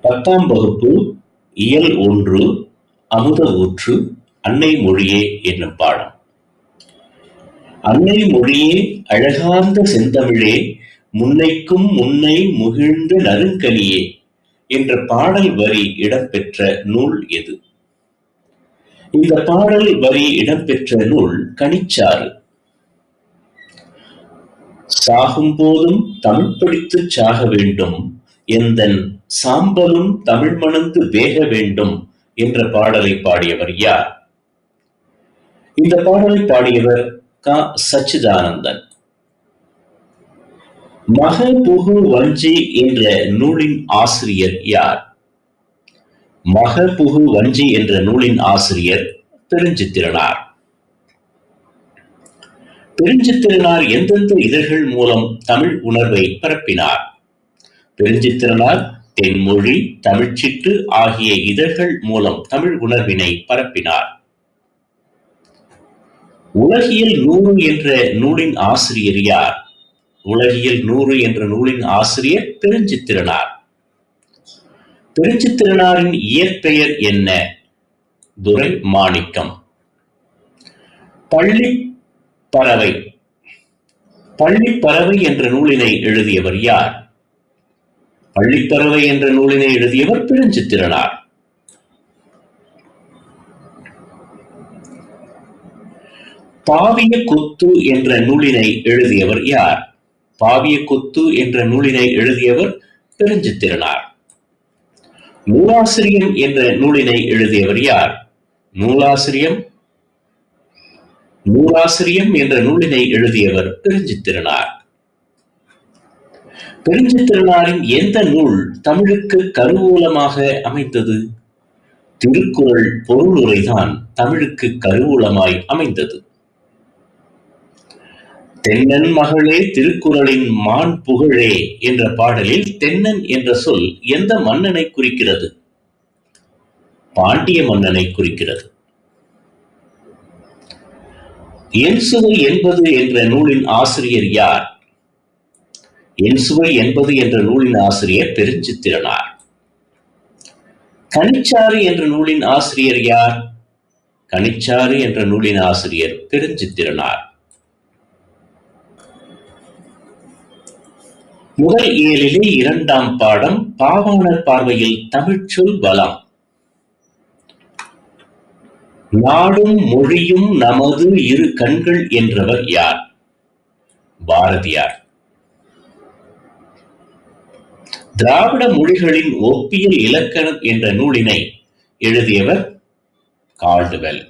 10ஆம் வகுப்பு இயல் 1 அமுத ஊற்று அன்னை மொழியே என்னும் பாடம். அன்னை மொழியே அழகார்ந்த செந்தமிழே முன்னைக்கும் முன்னை முகிழ்ந்த நறுங்கனியே என்ற பாடல் வரி இடம்பெற்ற நூல் எது? இந்த பாடல் வரி இடம்பெற்ற நூல் கனிச்சாறு. சாகும் போதும் தமிழ் படித்துச் சாக வேண்டும், எந்தன் சாம்பலும் தமிழ் மணந்து வேக வேண்டும் என்ற பாடலை பாடியவர் யார்? இந்த பாடலை பாடியவர் க. சச்சிதானந்தன். மகபுகு வஞ்சி என்ற நூலின் ஆசிரியர் யார்? மகபுகு வஞ்சி என்ற நூலின் ஆசிரியர் பெருஞ்சித்திரனார். பெருஞ்சித்திரனார் எந்தெந்த இதழ்கள் மூலம் தமிழ் உணர்வை பரப்பினார்? பெருஞ்சித்திரனார் தென்மொழி, தமிழ்ச்சிட்டு ஆகிய இதழ்கள் மூலம் தமிழ் உணர்வினை பரப்பினார். உலகியல் 100 என்ற நூலின் ஆசிரியர் யார்? உலகியல் 100 என்ற நூலின் ஆசிரியர் பெருஞ்சித்திரனார். பெருஞ்சித்திரனாரின் இயற்பெயர் என்ன? துரை மாணிக்கம். பள்ளிப்பறவை. பள்ளிப்பறவை என்ற நூலினை எழுதியவர் யார்? பள்ளிப்பறவை என்ற நூலினை எழுதியவர் பெருஞ்சித்திரனார். பாவிய கொத்து என்ற நூலினை எழுதியவர் யார்? பாவிய கொத்து என்ற நூலினை எழுதியவர் பெருஞ்சித்திரனார். நூலாசிரியம் என்ற நூலினை எழுதியவர் யார்? நூலாசிரியம் என்ற நூலினை எழுதியவர் பெருஞ்சித்திரனார். பெருஞ்சித்திரனாரின் எந்த நூல் தமிழுக்கு கருவூலமாக அமைந்தது? திருக்குறள் பொருளுரைதான் தமிழுக்கு கருவூலமாய் அமைந்தது. தென்னன் மகளே திருக்குறளின் மான் புகழே என்ற பாடலில் தென்னன் என்ற சொல் எந்த மன்னனை குறிக்கிறது? பாண்டிய மன்னனை குறிக்கிறது. என்சுவை என்பது என்ற நூலின் ஆசிரியர் யார்? என்சுவை என்பது என்ற நூலின் ஆசிரியர் பெருஞ்சித்திரனார். கனிச்சாறு என்ற நூலின் ஆசிரியர் யார்? கனிச்சாறு என்ற நூலின் ஆசிரியர் பெருஞ்சித்திரனார். முதல் இயலிலே 2ஆம் பாடம் பாவாணர் பார்வையில் தமிழ்ச்சொல் வளம். நாடும் மொழியும் நமது இரு கண்கள் என்றவர் யார்? பாரதியார். திராவிட மொழிகளின் ஒப்பியல் இலக்கணம் என்ற நூலினை எழுதியவர் கால்டுவெல்.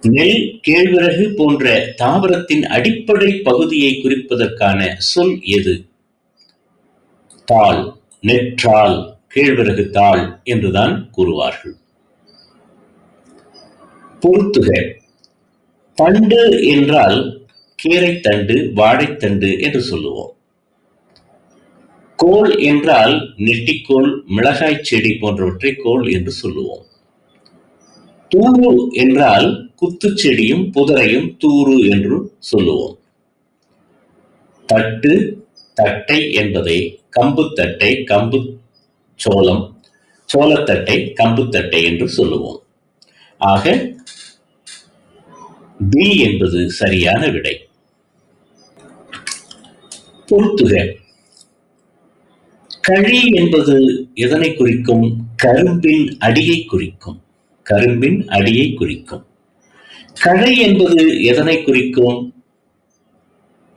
நெல், கேழ்வரகு போன்ற தாவரத்தின் அடிப்படை பகுதியை குறிப்பதற்கான சொல் எது? தாள், நெற்றாள், கேழ்வரகு தாள் என்றுதான் கூறுவார்கள். பொறுத்துக. தண்டு என்றால் கீரைத்தண்டு, வாழைத்தண்டு என்று சொல்லுவோம். கோல் என்றால் நெட்டிக்கோல், மிளகாய் செடி போன்றவற்றை கோல் என்று சொல்லுவோம். தூறு என்றால் குத்துச்செடியும் புதரையும் தூறு என்று சொல்லுவோம். தட்டு, தட்டை என்பதை கம்புத்தட்டை, கம்பு சோளம், சோளத்தட்டை கம்புத்தட்டை என்று சொல்லுவோம். ஆக பி என்பது சரியான விடை. பொறுத்துக. கழி என்பது எதனை குறிக்கும்? கரும்பின் அடியை குறிக்கும். கரும்பின் அடியை குறிக்கும். கழை என்பது எதனை குறிக்கும்?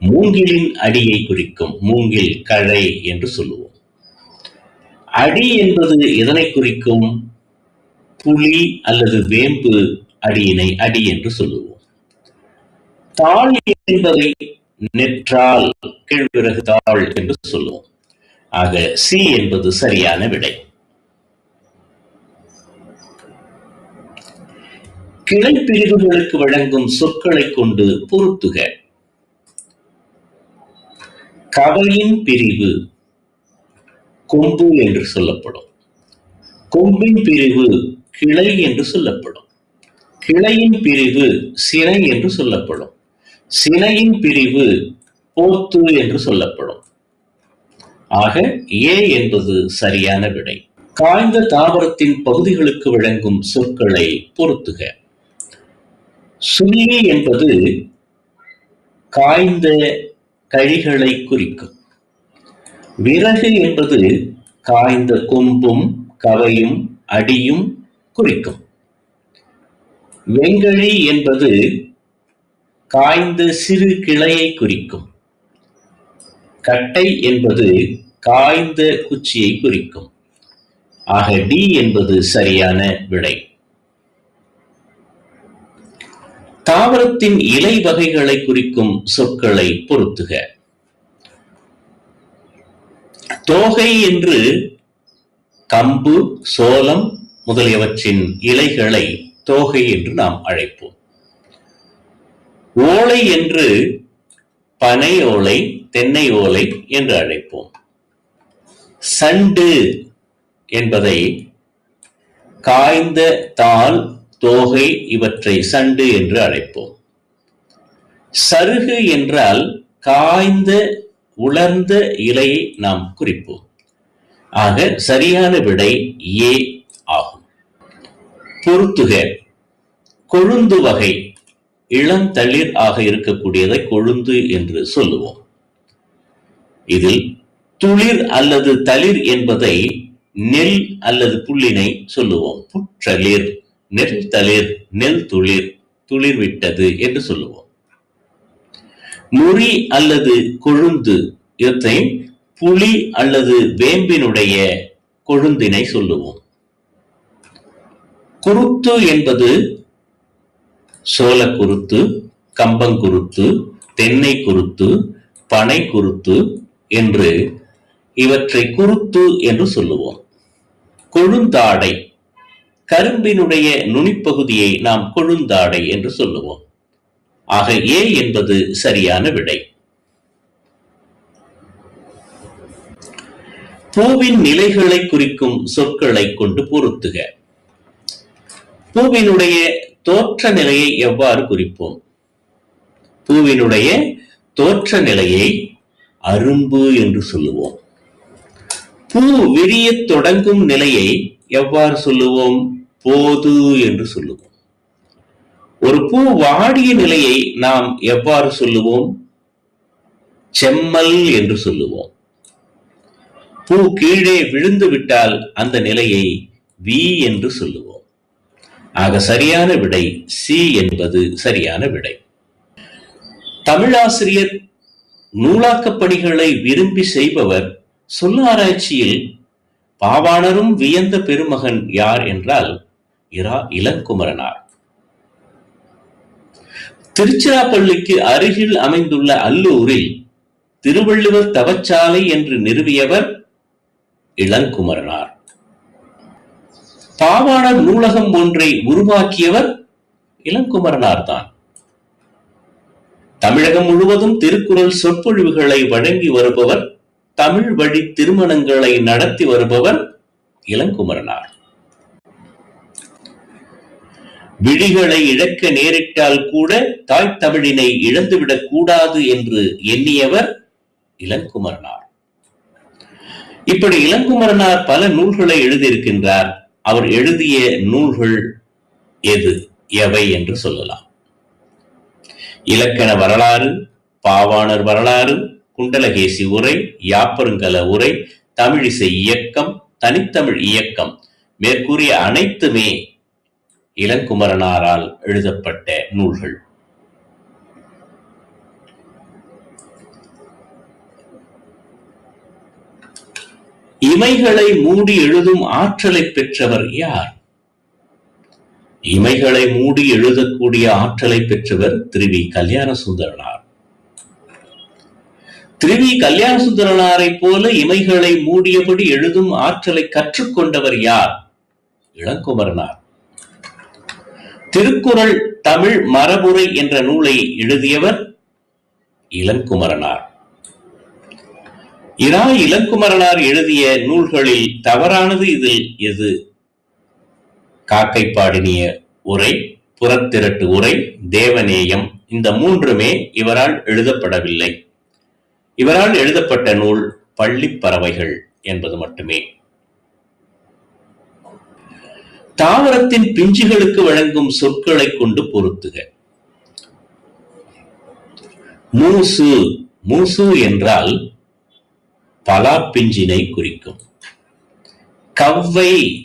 மூங்கிலின் அடியை குறிக்கும். மூங்கில் கழை என்று சொல்லுவோம். அடி என்பது எதனை குறிக்கும்? புலி அல்லது வேம்பு அடியினை அடி என்று சொல்லுவோம். தாள் என்பதை நெற்றால், கேழ்வரகு தாள் என்று சொல்லுவோம். ஆக சி என்பது சரியான விடை. கிளை பிரிவுகளுக்கு வழங்கும் சொற்களை கொண்டு பொருத்துக. கவையின் பிரிவு கொம்பு என்று சொல்லப்படும். கொம்பின் பிரிவு கிளை என்று சொல்லப்படும். கிளையின் பிரிவு சினை என்று சொல்லப்படும். சினையின் பிரிவு போத்து என்று சொல்லப்படும். ஆக ஏ என்பது சரியான விடை. காய்ந்த தாவரத்தின் பகுதிகளுக்கு வழங்கும் சொற்களை பொருத்துக. சுள்ளி என்பது காய்ந்த கழிகளை குறிக்கும். விறகு என்பது காய்ந்த கொம்பும் கவையும் அடியும் குறிக்கும். வெங்கழி என்பது காய்ந்த சிறு கிளையை குறிக்கும். கட்டை என்பது காய்ந்த குச்சியை குறிக்கும். ஆக டி என்பது சரியான விடை. தாவரத்தின் இலை வகைகளை குறிக்கும் சொற்களை பொருத்துக. தோகை என்று கம்பு, சோளம் முதலியவற்றின் இலைகளை தோகை என்று நாம் அழைப்போம். ஓலை என்று பனை ஓலை, தென்னை ஓலை என்று அழைப்போம். சண்டு என்பதை காய்ந்த தாள், தோகை இவற்றை சண்டு என்று அழைப்போம். சருகு என்றால் காய்ந்த உலர்ந்த இலையை நாம் குறிப்போம். ஆக சரியான விடை ஏ ஆகும். பொருத்துக. கொழுந்து வகை இளம் தளிர் ஆக இருக்கக்கூடியதை கொழுந்து என்று சொல்லுவோம். இதில் துளிர் அல்லது தளிர் என்பதை நெல் அல்லது புல்லினை சொல்லுவோம். புற்றளிர், நெல் தளிர், நெல் துளிர், துளிர் விட்டது என்று சொல்லுவோம். முறி அல்லது கொழுந்து இவற்றை புலி அல்லது வேம்பினுடைய கொழுந்தினை சொல்லுவோம். குருத்து என்பது சோளக்குருத்து, கம்பங்குருத்து, தென்னை குருத்து, பனை குருத்து என்று இவற்றை குருத்து என்று சொல்லுவோம். கொழுந்தாடை, கரும்பினுடைய நுனிப்பகுதியை நாம் கொழுந்தாடை என்று சொல்லுவோம். ஆக ஏ என்பது சரியான விடை. பூவின் நிலைகளை குறிக்கும் சொற்களை கொண்டு பொருத்துக. பூவினுடைய தோற்ற நிலையை எவ்வாறு குறிப்போம்? பூவினுடைய தோற்ற நிலையை அரும்பு என்று சொல்லுவோம். பூ விரியத் தொடங்கும் நிலையை எவ்வாறு சொல்லுவோம்? போது என்று சொல்லுவோம். ஒரு பூ வாடிய நிலையை நாம் எவ்வாறு சொல்லுவோம்? செம்மல் என்று சொல்லுவோம். பூ கீழே விழுந்து விட்டால் அந்த நிலையை வி என்று சொல்லுவோம். ஆக சரியான விடை சி என்பது சரியான விடை. தமிழாசிரியர் நூலாக்கப் பணிகளை விரும்பி செய்பவர் சொல்லாராய்ச்சியில் பாவாணரும் வியந்த பெருமகன் யார் என்றால் இரா இளங்குமரனார். திருச்சிராப்பள்ளிக்கு அருகில் அமைந்துள்ள அல்லூரில் திருவள்ளுவர் தவச்சாலை என்று நிறுவியவர் இளங்குமரனார். பாவாணர் நூலகம் ஒன்றை உருவாக்கியவர் இளங்குமரனார் தான். தமிழகம் முழுவதும் திருக்குறள் சொற்பொழிவுகளை வழங்கி வருபவர், தமிழ் வழி திருமணங்களை நடத்தி வருபவர் இளங்குமரனார். விழிகளை இழக்க நேரிட்டால் கூட தாய் தமிழினை இழந்துவிடக் கூடாது என்று எண்ணியவர் இளங்குமரனார். இப்படி இளங்குமரனார் பல நூல்களை எழுதியிருக்கின்றார். அவர் எழுதிய நூல்கள் எவை என்று சொல்லலாம். இலக்கண வரலாறு, பாவாணர் வரலாறு, குண்டலகேசி உரை, யாப்பருங்கல உரை, தமிழிசை இயக்கம், தனித்தமிழ் இயக்கம் மேற்கூறிய அனைத்துமே இளங்குமரனாரால் எழுதப்பட்ட நூல்கள். இமைகளை மூடி எழுதும் ஆற்றலை பெற்றவர் யார்? இமைகளை மூடி எழுதக்கூடிய ஆற்றலை பெற்றவர் திரு கல்யாண சுந்தரனார். திரு கல்யாண சுந்தரனாரை போல இமைகளை மூடியபடி எழுதும் ஆற்றலை கற்றுக்கொண்டவர் யார்? இளங்குமரனார். திருக்குறள் தமிழ் மரபுரை என்ற நூலை எழுதியவர் இளங்குமரனார். இரா இளங்குமரனார் எழுதிய நூல்களில் தவறானது இதில் எது? காக்கை பாடினிய உரை, புறத்திரட்டு உரை, தேவநேயம் இந்த மூன்றுமே இவரால் எழுதப்படவில்லை. இவரால் எழுதப்பட்ட நூல் பள்ளிப் பறவைகள் என்பது மட்டுமே. தாவரத்தின் பிஞ்சுகளுக்கு வழங்கும் சொற்களை கொண்டு பொருத்துக. மூசு. மூசு என்றால் பலா பிஞ்சினை குறிக்கும். கவ்வை.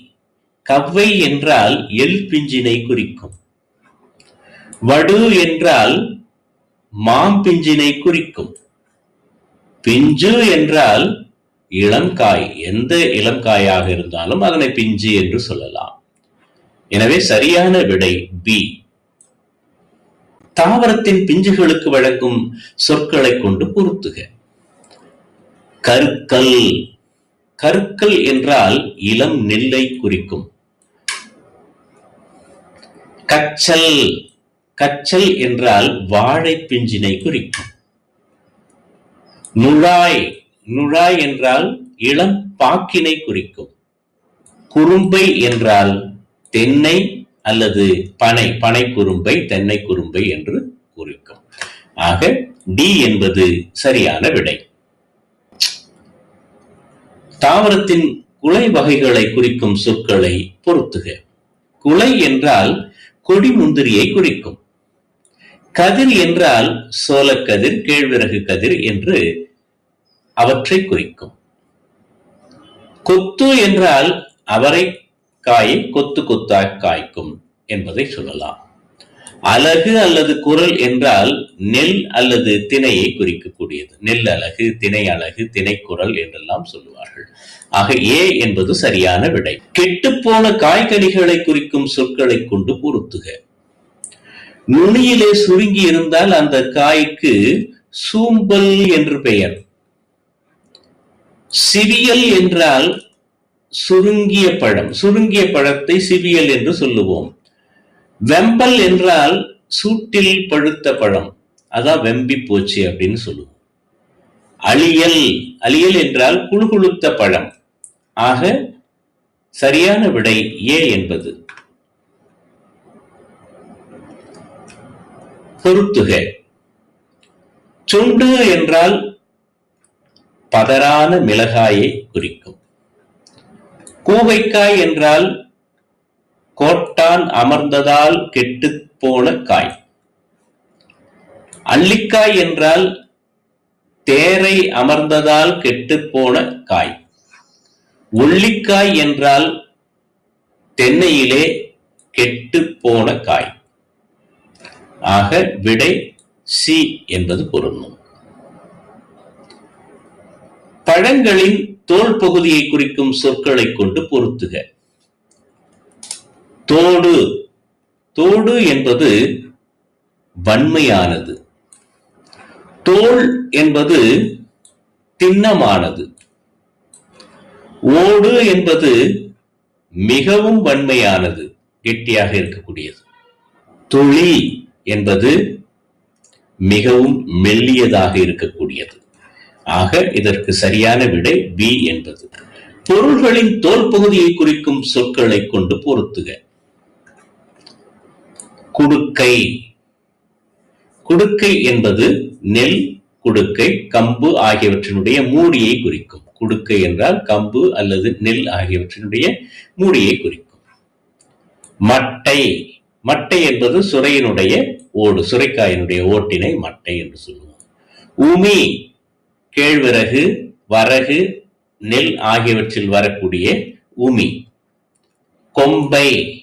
கவ்வை என்றால் எள் பிஞ்சினை குறிக்கும். வடு என்றால் மாம்பிஞ்சினை குறிக்கும். பிஞ்சு என்றால் இளங்காய். எந்த இளங்காயாக இருந்தாலும் அதனை பிஞ்சு என்று சொல்லலாம். எனவே சரியான விடை பி. தாவரத்தின் பிஞ்சுகளுக்கு வழங்கும் சொற்களை கொண்டு பொருத்துக. கருக்கல். கருக்கல் என்றால் இளம் நெல்லை குறிக்கும். கச்சல். கச்சல் என்றால் வாழை பிஞ்சினை குறிக்கும். நுழாய். நுழாய் என்றால் இளம் பாக்கினை குறிக்கும். குறும்பை என்றால் தென்னை அல்லது பனை. பனை குறும்பை, தென்னை குறும்பை என்று குறிக்கும். ஆக டி என்பது சரியான விடை. தாவரத்தின் குலை வகைகளை குறிக்கும் சொற்களை பொருத்துக. குலை என்றால் கொடி முந்திரியை குறிக்கும். கதிர் என்றால் சோளக்கதிர், கேழ்விறகு கதிர் என்று அவற்றை குறிக்கும். கொத்து என்றால் அவரை காயை கொத்து கொத்தாக காய்க்கும் என்பதை சொல்லலாம். அலகு அல்லது குரல் என்றால் நெல் அல்லது திணையை குறிக்கக்கூடியது. நெல் அலகு, திணை அலகு, திணைக்குரல் என்றெல்லாம் சொல்லுவார்கள். ஆக ஏ என்பது சரியான விடை. கெட்டுப்போன காய்கனிகளை குறிக்கும் சொற்களை கொண்டு பொருத்துக. நுனியிலே சுருங்கி இருந்தால் அந்த காய்க்கு சூம்பல் என்று பெயர். சிவியல் என்றால் சுருங்கிய பழம். சுருங்கிய பழத்தை சிவியல் என்று சொல்லுவோம். வெம்பல் என்றால் சூட்டில் பழுத்த பழம், அதான் வெம்பி போச்சு அப்படின்னு சொல்லுவோம். அழியல். அழியல் என்றால் குழுகுழுத்த பழம். ஆக சரியான விடை ஏ என்பது. பொருத்துக. சுண்டு என்றால் பதரான மிளகாயை குறிக்கும். கூவைக்காய் என்றால் கோட்டான் அமர்ந்ததால் கெட்டுப் போன காய். அள்ளிக்காய் என்றால் தேரை அமர்ந்ததால் கெட்டுப் போன காய். உள்ளிக்காய் என்றால் தென்னையிலே கெட்டுப் போன காய். ஆக விடை சி என்பது பொருந்தும். பழங்களின் தோல் பகுதியை குறிக்கும் சொற்களை கொண்டு பொருத்துக. தோடு. தோடு என்பது வன்மையானது. தோல் என்பது திண்ணமானது. ஓடு என்பது மிகவும் வன்மையானது, கெட்டியாக இருக்கக்கூடியது. துளி என்பது மிகவும் மெல்லியதாக இருக்கக்கூடியது. ஆக இதற்கு சரியான விடை பி என்பது. பொருள்களின் தோல் பகுதியை குறிக்கும் சொற்களை கொண்டு பொருத்துக. குடுக்கை. குடுக்கை என்பது நெல், குடுக்கை, கம்பு ஆகியவற்றினுடைய மூடியை குறிக்கும். குடுக்கை என்றால் கம்பு அல்லது நெல் ஆகியவற்றினுடைய மூடியை குறிக்கும். மட்டை. மட்டை என்பது சுரையினுடைய ஓடு, சுரைக்காயினுடைய ஓட்டினை மட்டை என்று சொல்லுவோம். உமி. கேழ்விறகு, வரகு, நெல் ஆகியவற்றில் வரக்கூடிய உமி. கொம்பை.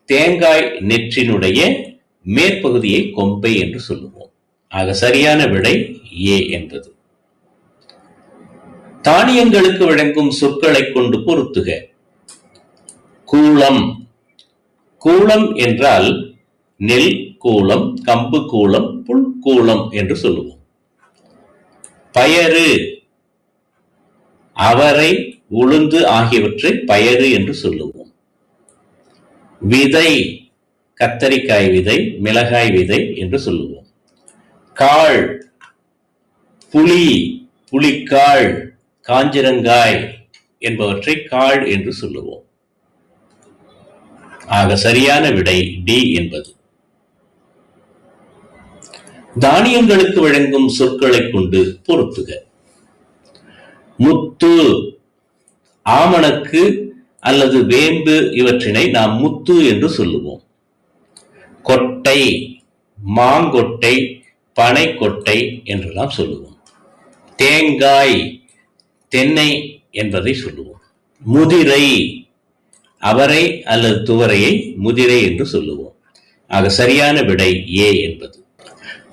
தேங்காய் நெற்றினுடைய மேற்பகுதியை கொம்பை என்று சொல்லுவோம். ஆக சரியான விடை ஏ என்பது. தானியங்களுக்கு வழங்கும் சொற்களை கொண்டு பொருத்துக. கூளம். கூளம் என்றால் நெல் கூளம், கம்பு கூளம், புல் கூளம் என்று சொல்லுவோம். பயறு. அவரை, உளுந்து ஆகியவற்றை பயறு என்று சொல்லுவோம். விதை. கத்தரிக்காய் விதை, மிளகாய் விதை என்று சொல்லுவோம். காள். புளி, புளிக்காள், காஞ்சிரங்காய் என்பவற்றை காள் என்று சொல்லுவோம். ஆக சரியான விடை டி என்பது. தானியங்களுக்கு வழங்கும் சொற்களை கொண்டு பொருத்துக. முத்து, ஆமணக்கு அல்லது வேம்பு இவற்றினை நாம் முத்து என்று சொல்லுவோம். கொட்டை, மாங்கொட்டை, பனைக்கொட்டை என்றெல்லாம் சொல்லுவோம். தேங்காய், தென்னை என்பதை சொல்லுவோம். முதிரை, அவரை அல்லது துவரையை முதிரை என்று சொல்லுவோம். ஆக சரியான விடை ஏ என்பது.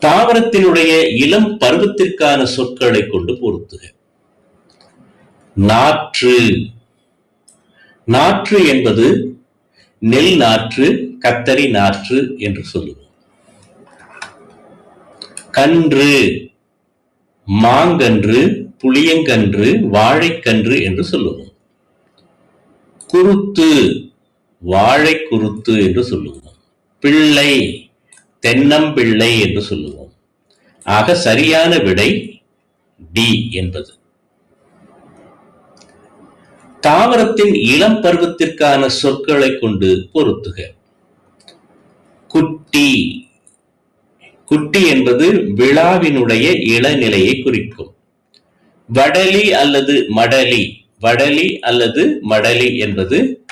தாவரத்தினுடைய இளம் பருவத்திற்கான சொற்களை கொண்டு பொருத்துக. நாற்று, நாற்று என்பது நெல் நாற்று, கத்தரி நாற்று என்று சொல்லுவோம். கன்று, மாங்கன்று, புளியங்கன்று, வாழைக்கன்று என்று சொல்லுவோம். குருத்து, வாழை குருத்து என்று சொல்லுவோம். பிள்ளை, தென்னம்பிள்ளை என்று சொல்லுவோம். ஆக சரியான விடை டி என்பது. தாவரத்தின் இளம் பருவத்திற்கான சொற்களை கொண்டு பொருத்துக. குட்டி, குட்டி என்பது விழாவினுடைய இளநிலையை குறிக்கும். வடலி அல்லது மடலி, வடலி அல்லது மடலி என்பது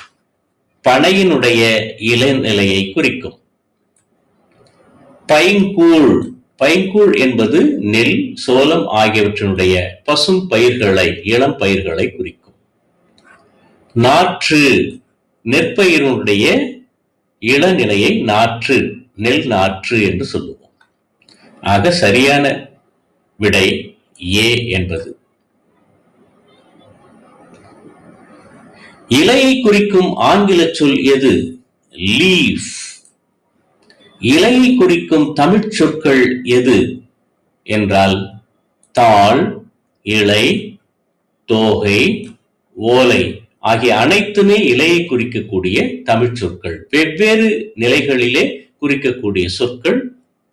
பனையினுடைய இளநிலையை குறிக்கும். பைங்கூழ், பைங்கூழ் என்பது நெல், சோளம் ஆகியவற்றினுடைய பசும் பயிர்களை, இளம் பயிர்களை குறிக்கும். நாற்று, நெற்பயிரினுடைய இளநிலையை நாற்று, நெல் நாற்று என்று சொல்லுவோம். ஆக சரியான விடை ஏ என்பது. இலையை குறிக்கும் ஆங்கில சொல் எது? லீஃப். இலையை குறிக்கும் தமிழ் சொற்கள் எது என்றால் தாள், இலை, தோகை, ஓலை ஆகிய அனைத்துமே இலையை குறிக்கக்கூடிய தமிழ் சொற்கள். வெவ்வேறு நிலைகளிலே குறிக்கக்கூடிய சொற்கள்,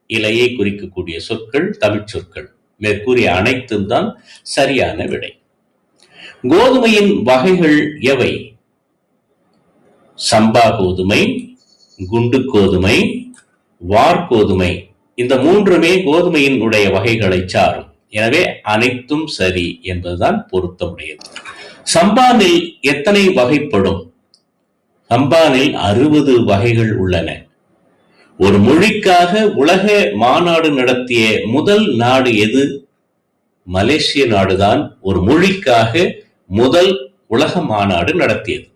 இலையை குறிக்கக்கூடிய சொற்கள் தமிழ் சொற்கள். மேற்கூறிய அனைத்தும் தான் சரியான விடை. கோதுமையின் வகைகள் எவை? சம்பா கோதுமை, குண்டு கோதுமை, வார்கோதுமை. இந்த மூன்றுமே கோதுமையின் உடைய வகைகளை சாரும். எனவே அனைத்தும் சரி என்பதுதான் பொருத்தமுடையது. சம்பானில் எத்தனை வகைப்படும்? சம்பானில் 60 வகைகள் உள்ளன. ஒரு மொழிக்காக உலக மாநாடு நடத்திய முதல் நாடு எது? மலேசிய நாடுதான் ஒரு மொழிக்காக முதல் உலக மாநாடு நடத்தியது.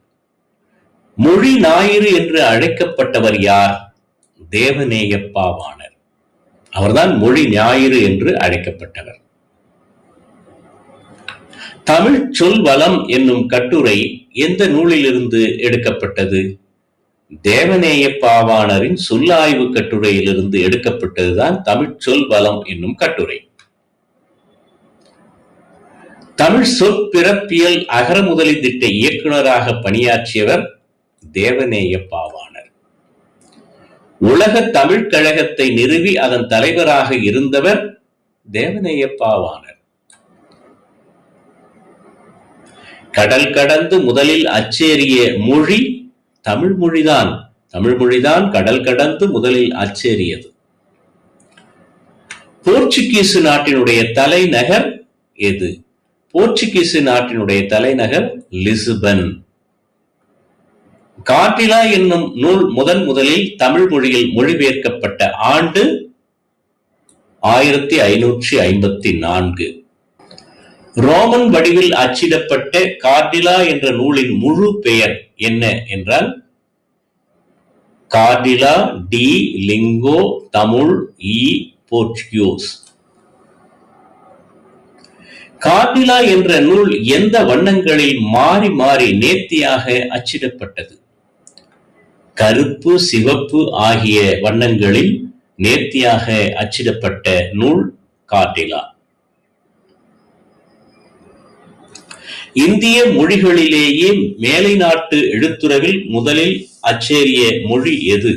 மொழி ஞாயிறு என்று அழைக்கப்பட்டவர் யார்? தேவநேயப்பாவாணர். அவர்தான் மொழி ஞாயிறு என்று அழைக்கப்பட்டவர். தமிழ் சொல் வளம் என்னும் கட்டுரை எந்த நூலிலிருந்து எடுக்கப்பட்டது? தேவநேயப்பாவாணரின் சொல்லாய்வு கட்டுரையிலிருந்து எடுக்கப்பட்டதுதான் தமிழ் சொல் வளம் என்னும் கட்டுரை. தமிழ் சொற்பிறப்பியல் அகரமுதலி திட்ட இயக்குநராக பணியாற்றியவர் தேவநேயப்பாவாணர். உலக தமிழ்க் கழகத்தை நிறுவி அதன் தலைவராக இருந்தவர் தேவநேயப்பாவாணர். கடல் கடந்து முதலில் அச்சேறிய மொழி தமிழ் மொழிதான். தமிழ் மொழிதான் கடல் கடந்து முதலில் அச்சேறியது. போர்ச்சுகீசு நாட்டினுடைய தலைநகர் எது? போர்ச்சுகீசு நாட்டினுடைய தலைநகர் லிஸ்பன். கார்டிலா என்னும் நூல் முதலில் தமிழ் மொழியில் மொழிபெயர்க்கப்பட்ட ஆண்டு 1554. ரோமன் வடிவில் அச்சிடப்பட்ட கார்டிலா என்ற நூலின் முழு பெயர் என்ன என்றால் கார்டிலா டி லிங்கோ தமிழ் இ போர்ச்சுகீஸ். கார்டிலா என்ற நூல் எந்த வண்ணங்களில் மாறி மாறி நேர்த்தியாக அச்சிடப்பட்டது? கருப்பு, சிவப்பு ஆகிய வண்ணங்களில் நேர்த்தியாக அச்சிடப்பட்ட நூல் கார்டிலா. இந்திய மொழிகளிலேயே மேலை நாட்டு எழுத்துறவில் முதலில் அச்சேறிய மொழி எது?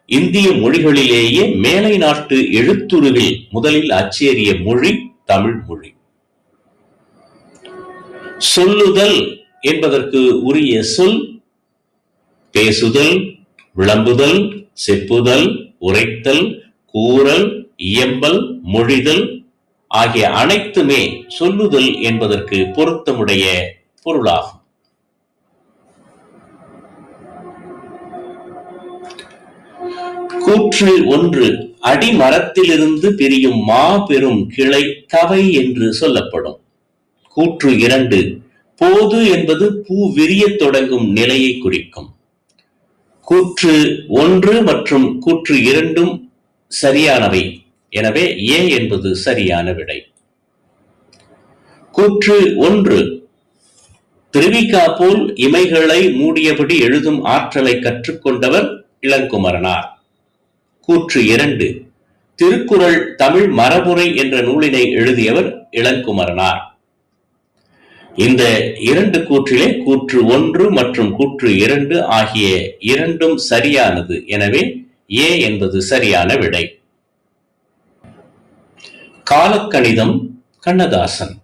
இந்திய மொழிகளிலேயே மேலை நாட்டு எழுத்துருவில் முதலில் அச்சேறிய மொழி தமிழ் மொழி. சொல்லுதல் என்பதற்கு உரிய சொல் பேசுதல், விளம்புதல், செப்புதல், உரைத்தல், கூறல், இயம்பல், மொழிதல் ஆகிய அனைத்துமே சொல்லுதல் என்பதற்கு பொருத்தமுடைய பொருளாகும். கூற்று 1. அடிமரத்திலிருந்து பிரியும் மாபெரும் கிளை கவை என்று சொல்லப்படும். கூற்று 2. போது என்பது பூ விரியத் தொடங்கும் நிலையை குறிக்கும். கூற்று 1 மற்றும் கூற்று 2 சரியானவை. எனவே ஏ என்பது சரியான விடை. கூற்று 1. திருவிக்கா போல் இமைகளை மூடியபடி எழுதும் ஆற்றலை கற்றுக்கொண்டவர் இளங்குமரனார். கூற்று 2. திருக்குறள் தமிழ் மரபுரை என்ற நூலினை எழுதியவர் இளங்குமரனார். இந்த 2 கூற்றிலே கூற்று 1 மற்றும் கூற்று 2 ஆகிய இரண்டும் சரியானது. எனவே ஏ என்பது சரியான விடை. காலக்கணிதம் கண்ணதாசன்.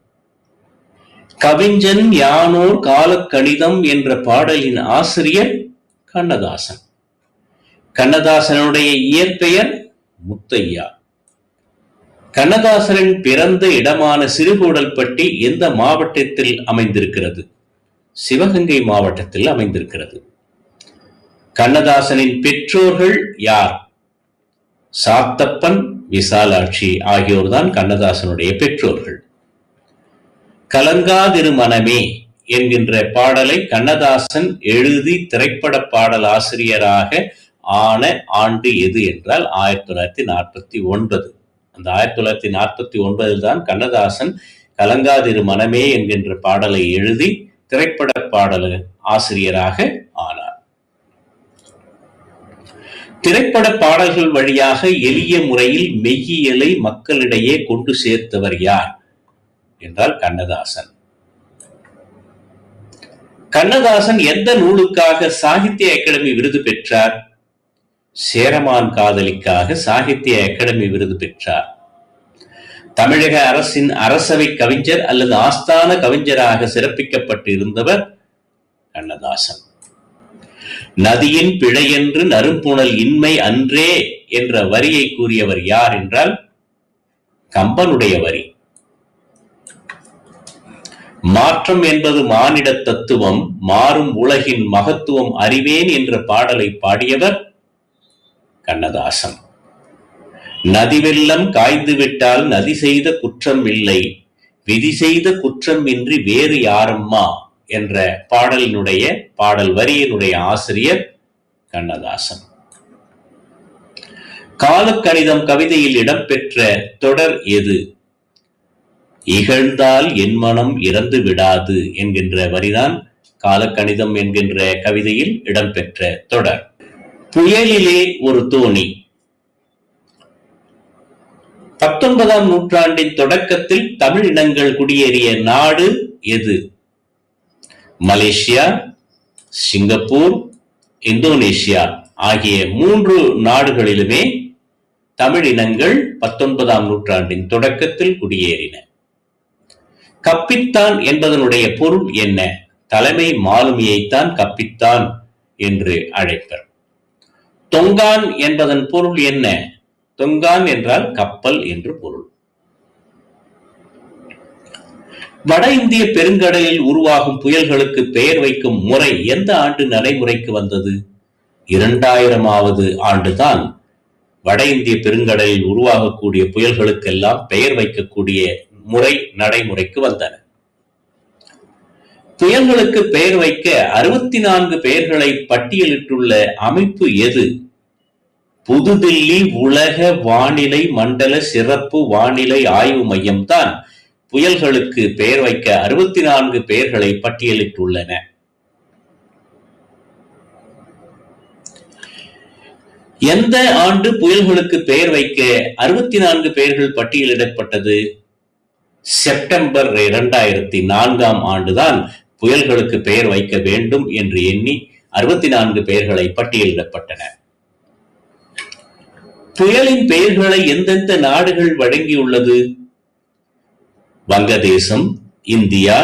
கவிஞன் யானோர் காலக்கணிதம் என்ற பாடலின் ஆசிரியர் கண்ணதாசன். கண்ணதாசனுடைய இயற்பெயர் முத்தையா. கண்ணதாசனின் பிறந்த இடமான சிறுகூடல்பட்டி எந்த மாவட்டத்தில் அமைந்திருக்கிறது? சிவகங்கை மாவட்டத்தில் அமைந்திருக்கிறது. கண்ணதாசனின் பெற்றோர்கள் யார்? சாத்தப்பன், விசாலாட்சி ஆகியோர்தான் கண்ணதாசனுடைய பெற்றோர்கள். கலங்காதிரு மனமே என்கின்ற பாடலை கண்ணதாசன் எழுதி திரைப்பட பாடல் ஆசிரியராக ஆன ஆண்டு எது என்றால் 1949. அந்த 1949 தான் கண்ணதாசன் கலங்காதிரு மனமே என்கின்ற பாடலை எழுதி திரைப்பட பாடல் ஆசிரியராக ஆனார். திரைப்பட பாடல்கள் வழியாக எளிய முறையில் மெய்யியலை மக்களிடையே கொண்டு சேர்த்தவர் யார் என்றால் கண்ணதாசன். கண்ணதாசன் எந்த நூலுக்காக சாகித்ய அகாடமி விருது பெற்றார்? சேரமான் காதலிக்காக சாகித்ய அகாடமி விருது பெற்றார். தமிழக அரசின் அரசவை கவிஞர் அல்லது ஆஸ்தான கவிஞராக சிறப்பிக்கப்பட்டு இருந்தவர் கண்ணதாசன். நதியின் பிழையென்று நறும்புணல் இன்மை அன்றே என்ற வரியை கூறியவர் யார் என்றால் கம்பனுடைய வரி. மாற்றம் என்பது மானிட தத்துவம், மாறும் உலகின் மகத்துவம் அறிவேன் என்ற பாடலை பாடியவர் கண்ணதாசன். நதி வெள்ளம் காய்ந்து விட்டால் நதி செய்த குற்றம் இல்லை, விதி செய்த குற்றம் இன்றி வேறு யாரம்மா என்ற பாடலினுடைய பாடல் வரியினுடைய ஆசிரியர் கண்ணதாசன். காலக்கணிதம் கவிதையில் இடம்பெற்ற தொடர் எது? இகழ்ந்தால் என் மனம் இறந்து விடாது என்கின்ற வரிதான் காலக்கணிதம் என்கின்ற கவிதையில் இடம்பெற்ற தொடர். புயலிலே ஒரு தோணி. 19ஆம் நூற்றாண்டின் தொடக்கத்தில் தமிழ் இனங்கள் குடியேறிய நாடு எது? மலேசியா, சிங்கப்பூர், இந்தோனேசியா ஆகிய 3 நாடுகளிலுமே தமிழ் இனங்கள் 19ஆம் நூற்றாண்டின் தொடக்கத்தில் குடியேறின. கப்பித்தான் என்பதனுடைய பொருள் என்ன? தலைமை மாலுமியைத்தான் கப்பித்தான் என்று அழைப்பர். தொங்கான் என்பதன் பொருள் என்ன? தொங்கான் என்றால் கப்பல் என்று பொருள். வட இந்திய பெருங்கடலில் உருவாகும் புயல்களுக்கு பெயர் வைக்கும் முறை எந்த ஆண்டு நடைமுறைக்கு வந்தது? 2000ஆவது ஆண்டுதான் வட இந்திய பெருங்கடலில் உருவாகக்கூடிய புயல்களுக்கெல்லாம் பெயர் வைக்கக்கூடிய முறை நடைமுறைக்கு வந்தன. புயல்களுக்கு பெயர் வைக்க 64 பெயர்களை பட்டியலிட்டுள்ள அமைப்பு எது? புதுதில்லி உலக வானிலை மண்டல சிறப்பு வானிலை ஆய்வு மையம் தான் புயல்களுக்கு பெயர் வைக்க 64 பெயர்களை பட்டியலிட்டுள்ளன. எந்த ஆண்டு புயல்களுக்கு பெயர் வைக்க 64 பெயர்கள் பட்டியலிடப்பட்டது? செப்டம்பர் 2004ஆம் ஆண்டுதான் புயல்களுக்கு பெயர் வைக்க வேண்டும் என்று எண்ணி 64 பெயர்களை பட்டியலிடப்பட்டன. புயலின் பெயர்களை எந்தெந்த நாடுகள் வழங்கியுள்ளது? வங்கதேசம், இந்தியா,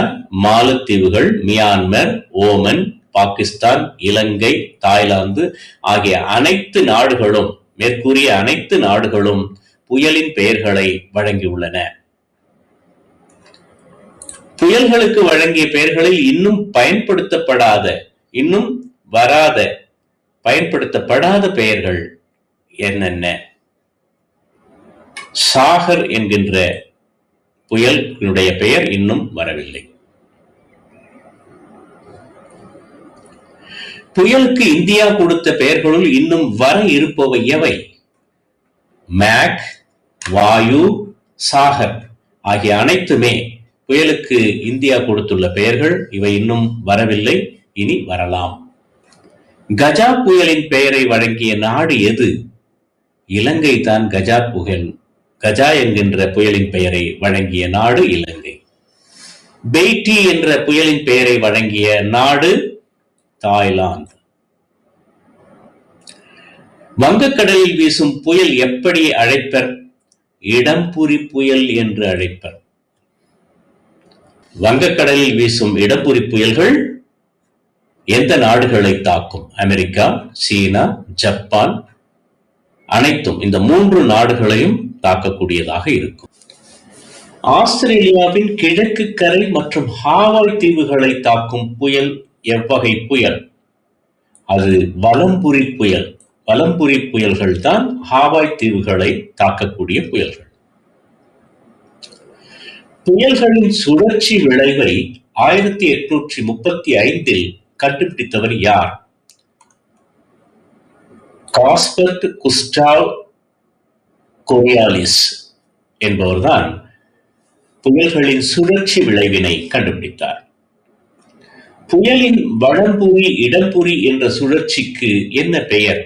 மாலத்தீவுகள், மியான்மர், ஓமன், பாகிஸ்தான், இலங்கை, தாய்லாந்து ஆகிய அனைத்து நாடுகளும் மேற்கூறிய அனைத்து நாடுகளும் புயலின் பெயர்களை வழங்கியுள்ளன. புயல்களுக்கு வழங்கிய பெயர்களில் இன்னும் பயன்படுத்தப்படாத, இன்னும் வராத, பயன்படுத்தப்படாத பெயர்கள் என்னென்ன? சாகர் என்கின்ற புயலுடைய பெயர் இன்னும் வரவில்லை. புயலுக்கு இந்தியா கொடுத்த பெயர்களுள் இன்னும் வர இருப்பவை எவை? மேக், வாயு, சாகர் ஆகிய அனைத்துமே புயலுக்கு இந்தியா கொடுத்துள்ள பெயர்கள். இவை இன்னும் வரவில்லை, இனி வரலாம். கஜா புயலின் பெயரை வழங்கிய நாடு எது? இலங்கை தான் கஜா புயல். கஜா என்கின்ற புயலின் பெயரை வழங்கிய நாடு இலங்கை. பெய்டி என்ற புயலின் பெயரை வழங்கிய நாடு தாய்லாந்து. வங்கக்கடலில் வீசும் புயல் எப்படி அழைப்பர்? இடம்புரி புயல் என்று அழைப்பர். வங்கக்கடலில் வீசும் இடம்புரி புயல்கள் எந்த நாடுகளை தாக்கும்? அமெரிக்கா, சீனா, ஜப்பான் அனைத்தும், இந்த 3 நாடுகளையும் தாக்கக்கூடியதாக இருக்கும். ஆஸ்திரேலியாவின் கிழக்கு கரை மற்றும் ஹாவாய் தீவுகளை தாக்கும் புயல் எவ்வகை புயல்? அது வலம்புரி புயல். வலம்புரி புயல்கள் தான் ஹாவாய் தீவுகளை தாக்கக்கூடிய புயல்கள். புயல்களின் சுழற்சி விளைவை 1835 கண்டுபிடித்தவர் யார்? காஸ்பர்ட் குஸ்டாவ் கொரியாலிஸ் என்பவர்தான் புயல்களின் சுழற்சி விளைவினை கண்டுபிடித்தார். புயலின் வலம்புரி இடம்புரி என்ற சுழற்சிக்கு என்ன பெயர்?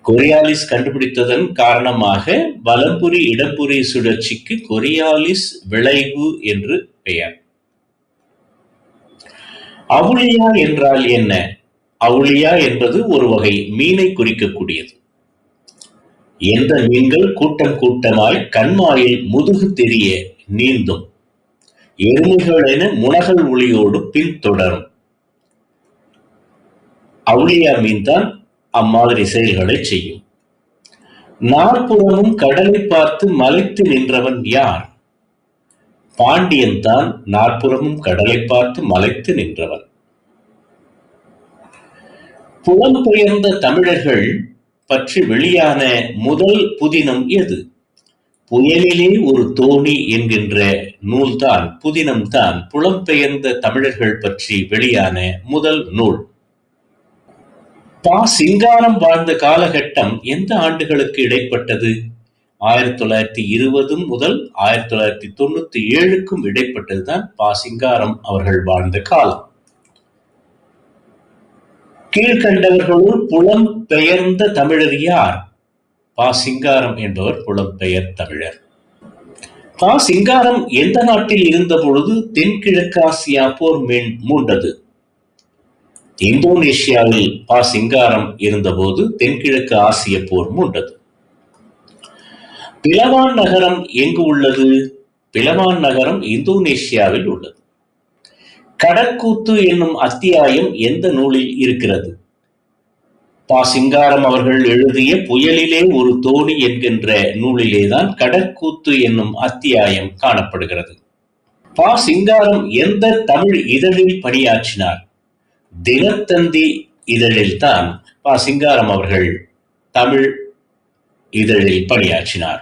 கொரியாலிஸ் கண்டுபிடித்ததன் காரணமாக வலம்புரி இடம்புரி சுழற்சிக்கு கொரியாலிஸ் விளைவு என்று பெயர். அவுளியா என்றால் என்ன? அவுளியா என்பது ஒரு வகை மீனை குறிக்கக்கூடியது. எந்த மீன்கள் கூட்டம் கூட்டமாய் கண்மாயில் முதுகு தெரிய நீந்தும், எருமைகள் என முனகல் ஒளியோடு பின்தொடரும். அவுளியா மீன் தான் அம்மாதிரி செயல்களை செய்யும். நாற்புறமும் கடலை பார்த்து மலைத்து நின்றவன் யார்? பாண்டியன் தான் நாற்புறமும் கடலை பார்த்து மலைத்து நின்றவன். புலம்பெயர்ந்த தமிழர்கள் பற்றி வெளியான முதல் புதினம் எது? புயலிலே ஒரு தோணி என்கின்ற நூல்தான், புதினம்தான் புலம்பெயர்ந்த தமிழர்கள் பற்றி வெளியான முதல் நூல். பா. சிங்காரம் வாழ்ந்த காலகட்டம் எந்த ஆண்டுகளுக்கு இடைப்பட்டது? 1920 முதல் 1997க்கும் இடைப்பட்டதுதான் பா. சிங்காரம் அவர்கள் வாழ்ந்த காலம். கீழ்கண்டவர்களுள் புலம்பெயர்ந்த தமிழர் யார்? பா. சிங்காரம் என்பவர் புலம்பெயர் தமிழர். பா. சிங்காரம் எந்த நாட்டில் இருந்த பொழுது தென்கிழக்காசியா போர் மூண்டது? இந்தோனேஷியாவில் பா. சிங்காரம் இருந்தபோது தென்கிழக்கு ஆசிய போர் மூண்டது. பிலவான் நகரம் எங்கு உள்ளது? பிலவான் நகரம் இந்தோனேஷியாவில் உள்ளது. கடற்கூத்து என்னும் அத்தியாயம் எந்த நூலில் இருக்கிறது? பா. சிங்காரம் அவர்கள் எழுதிய புயலிலே ஒரு தோணி என்கின்ற நூலிலேதான் கடற்கூத்து என்னும் அத்தியாயம் காணப்படுகிறது. பா. சிங்காரம் எந்த தமிழ் இதழில் பணியாற்றினார்? தினத்தந்தி இதழில்தான் பா. சிங்காரம் அவர்கள் தமிழ் இதழில் பணியாற்றினார்.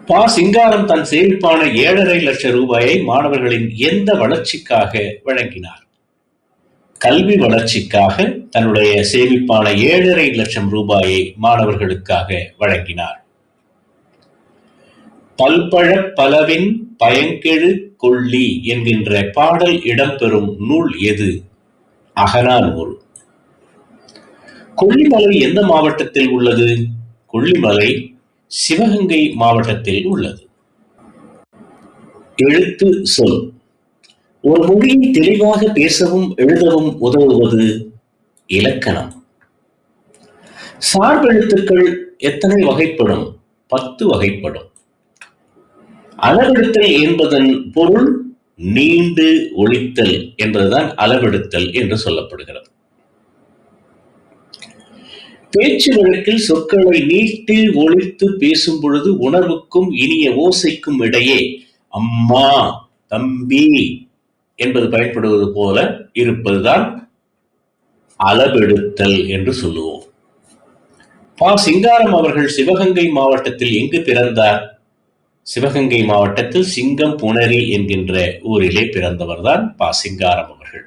பா. சிங்காரம் தன் சேமிப்பான 7.5 லட்சம் ரூபாயை மாணவர்களின் எந்த வளர்ச்சிக்காக வழங்கினார்? கல்வி வளர்ச்சிக்காக தன்னுடைய சேமிப்பான 7.5 லட்சம் ரூபாயை மாணவர்களுக்காக வழங்கினார். பல்பழ பலவின் பயங்கெழு கொள்ளி என்கின்ற பாடல் இடம்பெறும் நூல் எது? அகநானூறு. கொல்லிமலை எந்த மாவட்டத்தில் உள்ளது? கொல்லிமலை சிவகங்கை மாவட்டத்தில் உள்ளது. எழுத்து சொல். ஒரு மொழியை தெளிவாக பேசவும் எழுதவும் உதவுவது இலக்கணம். சார்பெழுத்துக்கள் எத்தனை வகைப்படும்? 10 வகைப்படும். அளவெடுத்தல் என்பதன் பொருள் நீண்டு ஒழித்தல் என்பதுதான் அளவெடுத்தல் என்று சொல்லப்படுகிறது. பேச்சு வழக்கில் சொற்களை நீட்டி ஒழித்து பேசும் பொழுது உணர்வுக்கும் இனிய ஓசைக்கும் இடையே அம்மா, தம்பி என்பது பயன்படுவது போல இருப்பதுதான் அளவெடுத்தல் என்று சொல்லுவோம். பா. சிங்காரம் அவர்கள் சிவகங்கை மாவட்டத்தில் எங்கு பிறந்தார்? சிவகங்கை மாவட்டத்தில் சிங்கம் புணரி என்கின்ற ஊரிலே பிறந்தவர்தான் பா. சிங்காரம் அவர்கள்.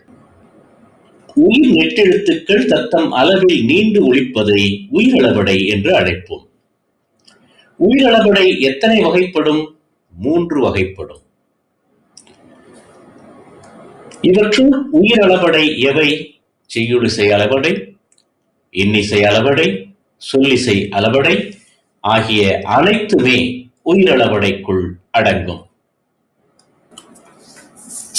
உயிர் நெட்டெழுத்துக்கள் தத்தம் அளவில் நீண்டு ஒலிப்பதை உயிரளபடை என்று அழைப்போம். உயிரளபடை எத்தனை வகைப்படும்? 3 வகைப்படும். இவற்றுள் உயிரளபடை எவை? செய்யுளிசை அளபடை, இன்னிசை அளபடை, சொல்லிசை அளபடை ஆகிய அனைத்துமே உயிரளபடைக்குள் அடங்கும்.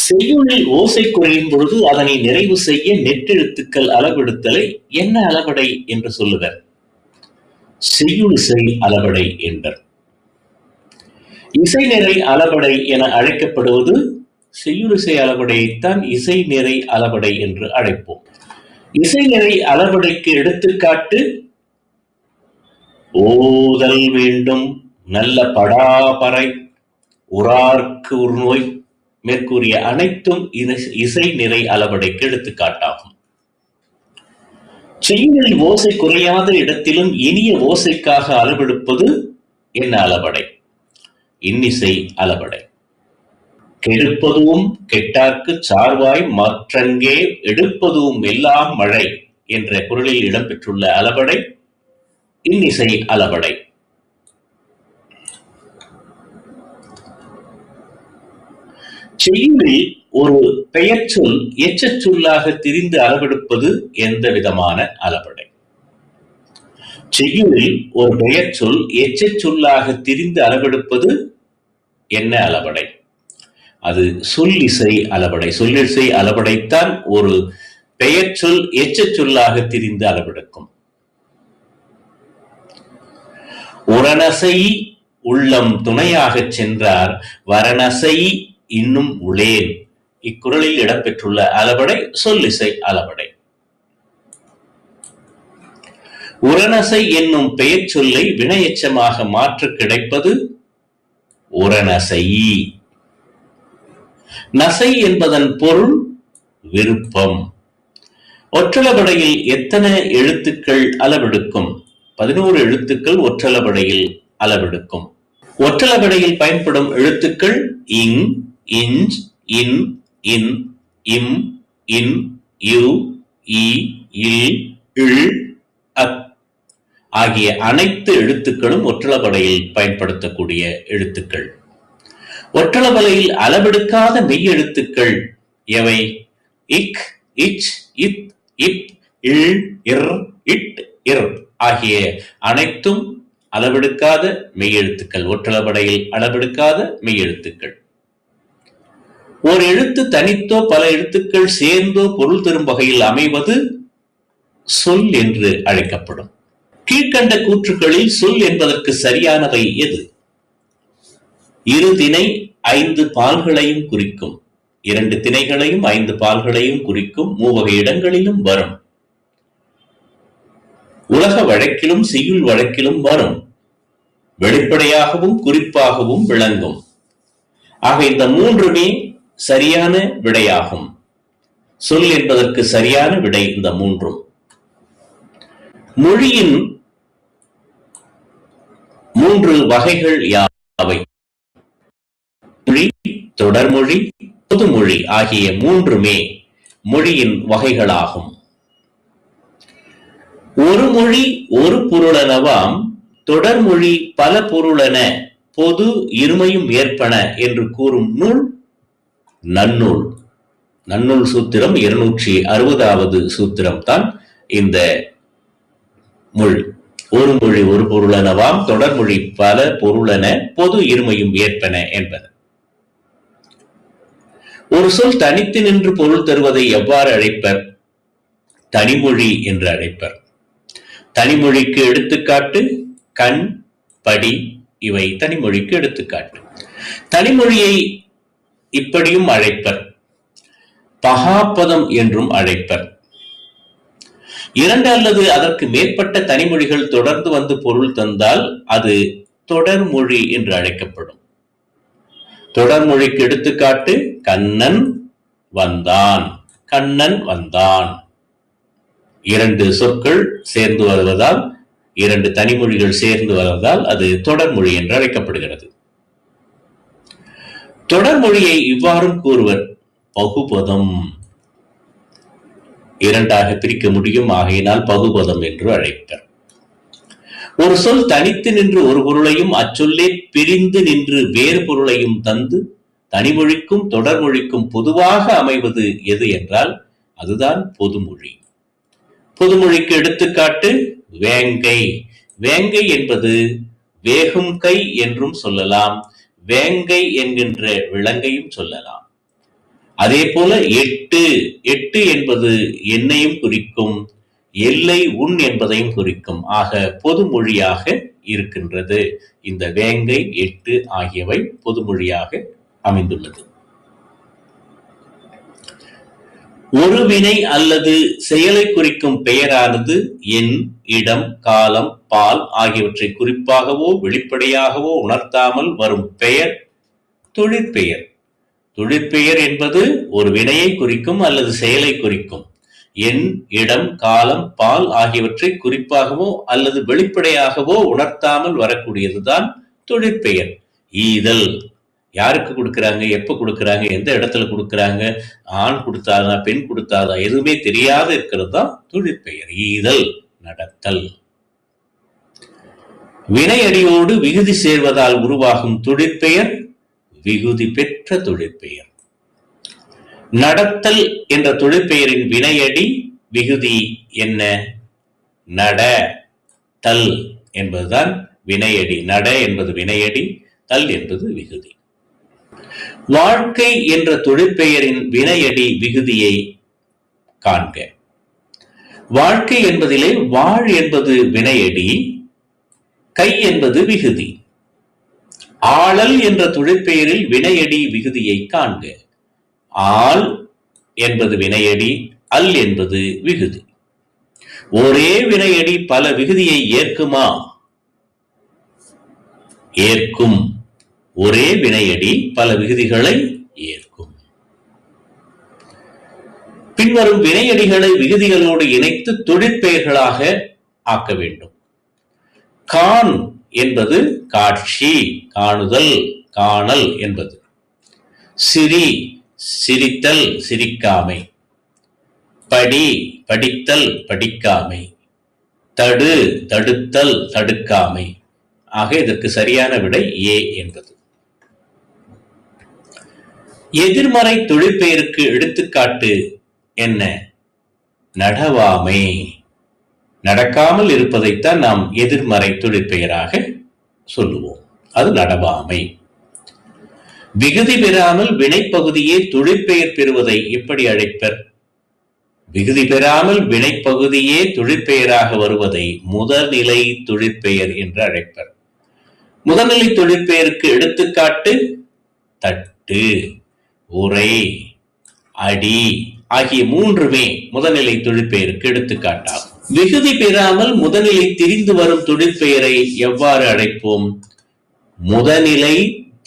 செய்யுளில் ஓசை குறையும் பொழுது அதனை நிறைவு செய்ய நெட்டெழுத்துக்கள் அளவெடுத்தலை என்ன அளபடை என்று சொல்லுவர்? செய்யுளிசை அளபடை என்பர். இசை நிறை அளபடை என அழைக்கப்படுவது செய்யுளிசை அளபடையைத்தான் இசை நிறை அளபடை என்று அழைப்போம். இசை நிறை அளபடைக்கு எடுத்துக்காட்டு ஓதல் வேண்டும் நல்ல படாபறை உறார்க்கு உர்நோய் மேற்கூறிய அனைத்தும் இசை நிறை அளபடைக்கு எடுத்துக்காட்டாகும். செய்யுளில் ஓசை குறையாத இடத்திலும் இனிய ஓசைக்காக அளவெடுப்பது என்ன அளபடை? இன்னிசை அளபடை. கெடுப்பதும் கெட்டார்க்கு சார்வாய் மற்றங்கே எடுப்பதும் எல்லாம் மழை என்ற குறளில் இடம்பெற்றுள்ள அளபடை இன்னிசை அளபடை. செய்யுளில் ஒரு பெயர் சொல் எச்சச் சொல்லாக திரிந்து அளவெடுப்பது எந்த விதமான அளபடை? செய்யுளில் ஒரு பெயர் சொல் எச்சச் சொல்லாக திரிந்து அளவெடுப்பது என்ன அளபடை? அது சொல்லிசை அளபடை. சொல்லிசை அளபடைத்தான் ஒரு பெயர் சொல் எச்சச் சொல்லாக திரிந்து அளவெடுக்கும். உரனசை உள்ளம் துணையாகச் சென்றார் வரணசை இன்னும் உளேன். இக்குறளில் இடம்பெற்றுள்ள அளபடை சொல்லிசை அளபடை. உரனசை என்னும் பெயர் சொல்லை வினையெச்சமாக மாற்ற கிடைப்பது உரனசை. நசை என்பதன் பொருள் விருப்பம். ஒற்றளபடையில் எத்தனை எழுத்துக்கள் அளவெடுக்கும்? 11 எழுத்துக்கள் ஒற்றளபடையில் அளவெடுக்கும். ஒற்றளபடையில் பயன்படும் எழுத்துக்கள் இங், இஞ்ச், இன், இன், இம், இன், யு, இ, இல், இல், அக் ஆகிய அனைத்து எழுத்துக்களும் ஒற்றளபடையில் பயன்படுத்தக்கூடிய எழுத்துக்கள். ஒற்றளபடையில் அளவெடுக்காத மெய் எழுத்துக்கள் எவை? இக், இச், இத், இப், இல், இர், இட், இர் ஆகிய அனைத்தும் அளவெடுக்காத மெய்யெழுத்துக்கள். ஒற்றளபடையில் அளவெடுக்காத மெய்யெழுத்துக்கள். ஒரு எழுத்து தனித்தோ பல எழுத்துக்கள் சேர்ந்தோ பொருள் தரும் வகையில் அமைவது சொல் என்று அழைக்கப்படும். கீழ்கண்ட கூற்றுகளில் சொல் என்பதற்கு சரியானவை எது? இரு திணை 5 பால்களையும் குறிக்கும். 2 திணைகளையும் 5 பால்களையும் குறிக்கும். 3 வகை இடங்களிலும் வரும். உலக வழக்கிலும் செய்யுள் வழக்கிலும் வரும். வெளிப்படையாகவும் குறிப்பாகவும் விளங்கும். ஆக இந்த 3மே சரியான விடையாகும். சொல் என்பதற்கு சரியான விடை இந்த 3ம். மொழியின் 3 வகைகள் யாவை? மொழி, தொடர்மொழி, பொதுமொழி ஆகிய 3மே மொழியின் வகைகளாகும். ஒரு மொழி ஒரு பொருளெனவாம், தொடர்மொழி பல பொருளென, பொது இருமையும் ஏற்பன என்று கூறும் நூல் நன்னூல். நன்னூல் சூத்திரம் 260வது சூத்திரம் தான் இந்த மொழி. ஒரு மொழி ஒரு பொருளெனவாம், தொடர்மொழி பல பொருளென, பொது இருமையும் ஏற்பன என்பது. ஒரு சொல் தனித்து நின்று பொருள் தருவதை எவ்வாறு அழைப்பர்? தனிமொழி என்று அழைப்பர். தனிமொழிக்கு எடுத்துக்காட்டு கண், படி இவை தனிமொழிக்கு எடுத்துக்காட்டு. தனிமொழியை இப்படியும் அழைப்பர். பகாப்பதம் என்றும் அழைப்பர். 2 அல்லது அதற்கு மேற்பட்ட தனிமொழிகள் தொடர்ந்து வந்து பொருள் தந்தால் அது தொடர்மொழி என்று அழைக்கப்படும். தொடர்மொழிக்கு எடுத்துக்காட்டு கண்ணன் வந்தான், கண்ணன் வந்தான். 2 சொற்கள் சேர்ந்து வருவதால், 2 தனிமொழிகள் சேர்ந்து வருவதால் அது தொடர்மொழி என்று அழைக்கப்படுகிறது. தொடர்மொழியை இவ்வாறும் கூறுவர், பகுபதம். 2ஆக பிரிக்க முடியும், ஆகையினால் பகுபதம் என்று அழைப்பர். ஒரு சொல் தனித்து நின்று ஒரு பொருளையும் அச்சொல்லே பிரிந்து நின்று வேறு பொருளையும் தந்து தனிமொழிக்கும் தொடர்மொழிக்கும் பொதுவாக அமைவது எது என்றால் அதுதான் பொதுமொழி. பொதுமொழிக்கு எடுத்துக்காட்டு வேங்கை. வேங்கை என்பது வேகும் கை என்றும் சொல்லலாம், வேங்கை என்கின்ற விலங்கையும் சொல்லலாம். அதே போல எட்டு. எட்டு என்பது எண்ணையும் குறிக்கும், எல்லை உன் என்பதையும் குறிக்கும். ஆக பொதுமொழியாக இருக்கின்றது. இந்த வேங்கை, எட்டு ஆகியவை பொதுமொழியாக அமைந்துள்ளது. ஒரு வினை அல்லது செயலை குறிக்கும் பெயரானது எண், இடம், காலம், பால் ஆகியவற்றை குறிப்பாகவோ வெளிப்படையாகவோ உணர்த்தாமல் வரும் பெயர் தொழிற்பெயர். தொழிற்பெயர் என்பது ஒரு வினையை குறிக்கும் அல்லது செயலை குறிக்கும். எண், இடம், காலம், பால் ஆகியவற்றை குறிப்பாகவோ அல்லது வெளிப்படையாகவோ உணர்த்தாமல் வரக்கூடியதுதான் தொழிற்பெயர். ஈதல், யாருக்கு கொடுக்கறாங்க, எப்ப கொடுக்கறாங்க, எந்த இடத்துல கொடுக்கறாங்க, ஆண் கொடுத்தாதா பெண் கொடுத்தாதா எதுவுமே தெரியாத இருக்கிறது தான் தொழிற்பெயர். ஈதல், நடத்தல். வினையடியோடு விகுதி சேர்வதால் உருவாகும் தொழிற்பெயர் விகுதி பெற்ற தொழிற்பெயர். நடத்தல் என்ற தொழிற்பெயரின் வினையடி விகுதி என்ன? நட, தல் என்பதுதான் வினையடி. நட என்பது வினையடி, தல் என்பது விகுதி. வாழ்க்கை என்ற தொழிற்பெயரின் வினையடி விகுதியை காண்க. வாழ்க்கை என்பதிலே வாழ் என்பது வினையடி, கை என்பது விகுதி. ஆளல் என்ற தொழிற்பெயரில் வினையடி விகுதியை காண்க. ஆள் என்பது வினையடி, அல் என்பது விகுதி. ஒரே வினையடி பல விகுதியை ஏற்குமா? ஏற்கும். ஒரே வினையடி பல விகுதிகளை ஏற்கும். பின்வரும் வினையடிகளை விகுதிகளோடு இணைத்து தொழிற்பெயர்களாக ஆக்க வேண்டும். காண் என்பது காட்சி, காணுதல், காணல் என்பது. சிரி, சிரித்தல், சிரிக்காமை. படி, படித்தல், படிக்காமை. தடு, தடுத்தல், தடுக்காமை. ஆக இதற்கு சரியான விடை ஏ என்பது. எதிர்மறை தொழிற்பெயருக்கு எடுத்துக்காட்டு என்ன? நடவாமை. நடக்காமல் இருப்பதைத்தான் நாம் எதிர்மறை தொழிற்பெயராக சொல்லுவோம். அது நடவாமை. விகுதி பெறாமல் வினைப்பகுதியே தொழிற்பெயர் பெறுவதை எப்படி அழைப்பர்? விகுதி பெறாமல் வினைப்பகுதியே தொழிற்பெயராக வருவதை முதல்நிலை தொழிற்பெயர் என்று அழைப்பர். முதல்நிலை தொழிற்பெயருக்கு எடுத்துக்காட்டு தட்டு, உரை, அடி ஆகிய மூன்றுமே முதல்நிலை தொழிற்பெயருக்கு எடுத்துக்காட்டாகும். விகுதி பெறாமல் முதல்நிலை திரிந்து வரும் தொழிற்பெயரை எவ்வாறு அழைப்போம்? முதல்நிலை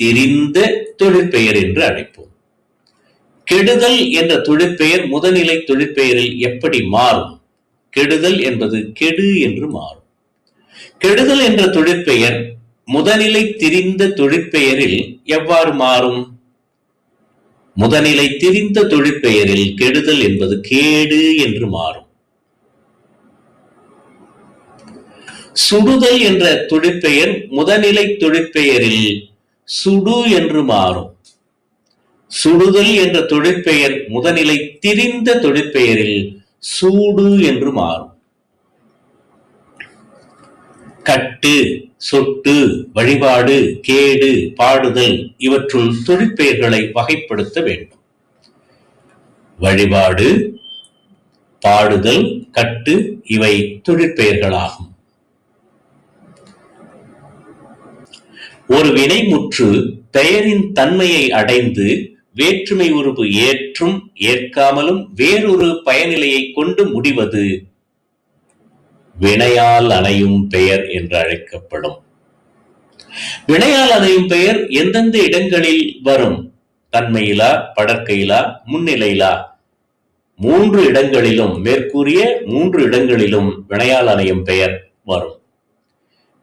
திரிந்த தொழிற்பெயர் என்று அழைப்போம். கெடுதல் என்ற தொழிற்பெயர் முதல்நிலை தொழிற்பெயரில் எப்படி மாறும்? கெடுதல் என்பது கெடு என்று மாறும். கெடுதல் என்ற தொழிற்பெயர் முதல்நிலை திரிந்த தொழிற்பெயரில் எவ்வாறு மாறும்? முதல்நிலை திரிந்த தொழிற்பெயரில் கெடுதல் என்பது கேடு என்று மாறும். சுடுதல் என்ற தொழிற்பெயர் முதல்நிலை தொழிற்பெயரில் சுடு என்று மாறும். சுடுதல் என்ற தொழிற்பெயர் முதல்நிலை திரிந்த தொழிற்பெயரில் சூடு என்று மாறும். கட்டு, சொட்டு, வழிபாடு, கேடு, பாடுதல் இவற்றுள் தொழிற்பெயர்களை வகைப்படுத்த வேண்டும். வழிபாடு, பாடுதல், கட்டு இவை தொழிற்பெயர்களாகும். ஒரு வினைமுற்று பெயரின் தன்மையை அடைந்து வேற்றுமை உருபு ஏற்றும் ஏற்காமலும் வேறொரு பயனிலையை கொண்டு முடிவது வினையால் அணையும் பெயர் என்று அழைக்கப்படும். வினையால் அணையும் பெயர் எந்தெந்த இடங்களில் வரும்? தன்மையிலா, படற்கையிலா, முன்னிலையிலா? 3 இடங்களிலும், மேற்கூறிய 3 இடங்களிலும் வினையால் அணையும் பெயர் வரும்.